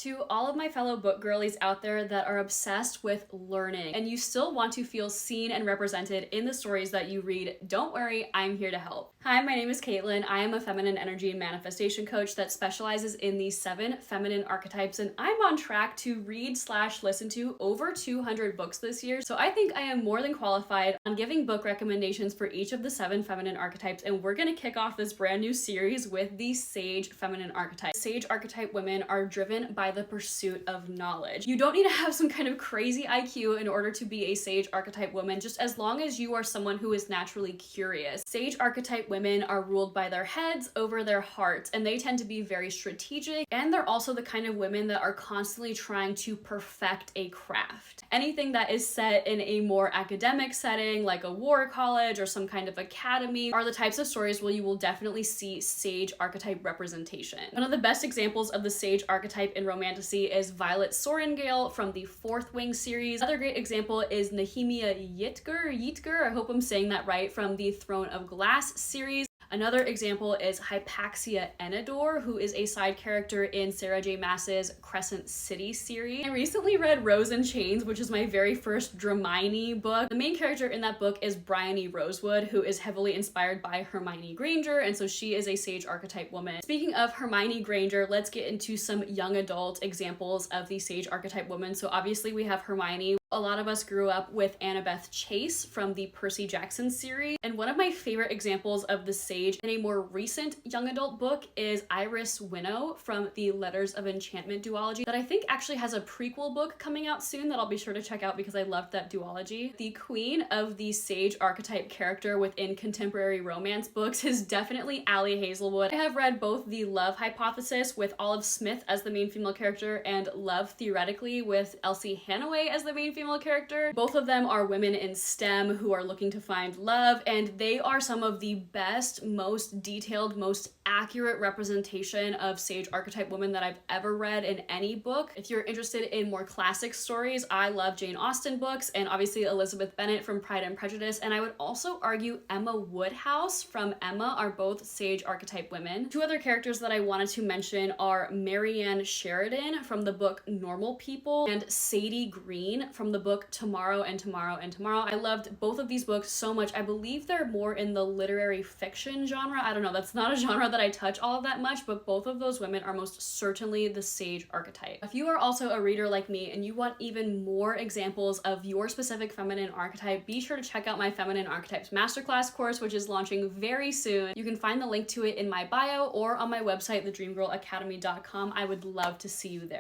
To all of my fellow book girlies out there that are obsessed with learning and you still want to feel seen and represented in the stories that you read, don't worry, I'm here to help. Hi, my name is Caitlin. I am a feminine energy and manifestation coach that specializes in the 7 feminine archetypes, and I'm on track to read/listen to over 200 books this year. So I think I am more than qualified on giving book recommendations for each of the 7 feminine archetypes, and we're gonna kick off this brand new series with the Sage feminine archetype. Sage archetype women are driven by the pursuit of knowledge. You don't need to have some kind of crazy IQ in order to be a Sage archetype woman, just as long as you are someone who is naturally curious. Sage archetype women are ruled by their heads over their hearts, and they tend to be very strategic, and they're also the kind of women that are constantly trying to perfect a craft. Anything that is set in a more academic setting, like a war college or some kind of academy, are the types of stories where you will definitely see Sage archetype representation. One of the best examples of the Sage archetype in romantasy is Violet Sorrengail from the Fourth Wing series. Another great example is Nehemia Yitger, I hope I'm saying that right, from the Throne of Glass series. Another example is Hypaxia Enador, who is a side character in Sarah J. Maas's Crescent City series. I recently read Rose in Chains, which is my very first Dramini book. The main character in that book is Bryony Rosewood, who is heavily inspired by Hermione Granger, and so she is a Sage archetype woman. Speaking of Hermione Granger, let's get into some young adult examples of the Sage archetype woman. So obviously we have Hermione. A lot of us grew up with Annabeth Chase from the Percy Jackson series, and one of my favorite examples of the Sage in a more recent young adult book is Iris Winnow from the Letters of Enchantment duology that I think actually has a prequel book coming out soon that I'll be sure to check out because I loved that duology. The queen of the Sage archetype character within contemporary romance books is definitely Allie Hazelwood. I have read both The Love Hypothesis with Olive Smith as the main female character and Love Theoretically with Elsie Hannaway as the main female character. Both of them are women in STEM who are looking to find love, and they are some of the best, most detailed, most accurate representation of Sage archetype women that I've ever read in any book. If you're interested in more classic stories, I love Jane Austen books, and obviously Elizabeth Bennet from Pride and Prejudice, and I would also argue Emma Woodhouse from Emma are both Sage archetype women. Two other characters that I wanted to mention are Marianne Sheridan from the book Normal People and Sadie Green from the book Tomorrow and Tomorrow and Tomorrow. I loved both of these books so much. I believe they're more in the literary fiction genre. I don't know, that's not a genre that I touch all of that much, but both of those women are most certainly the Sage archetype. If you are also a reader like me and you want even more examples of your specific feminine archetype, be sure to check out my Feminine Archetypes Masterclass course, which is launching very soon. You can find the link to it in my bio or on my website, thedreamgirlacademy.com. I would love to see you there.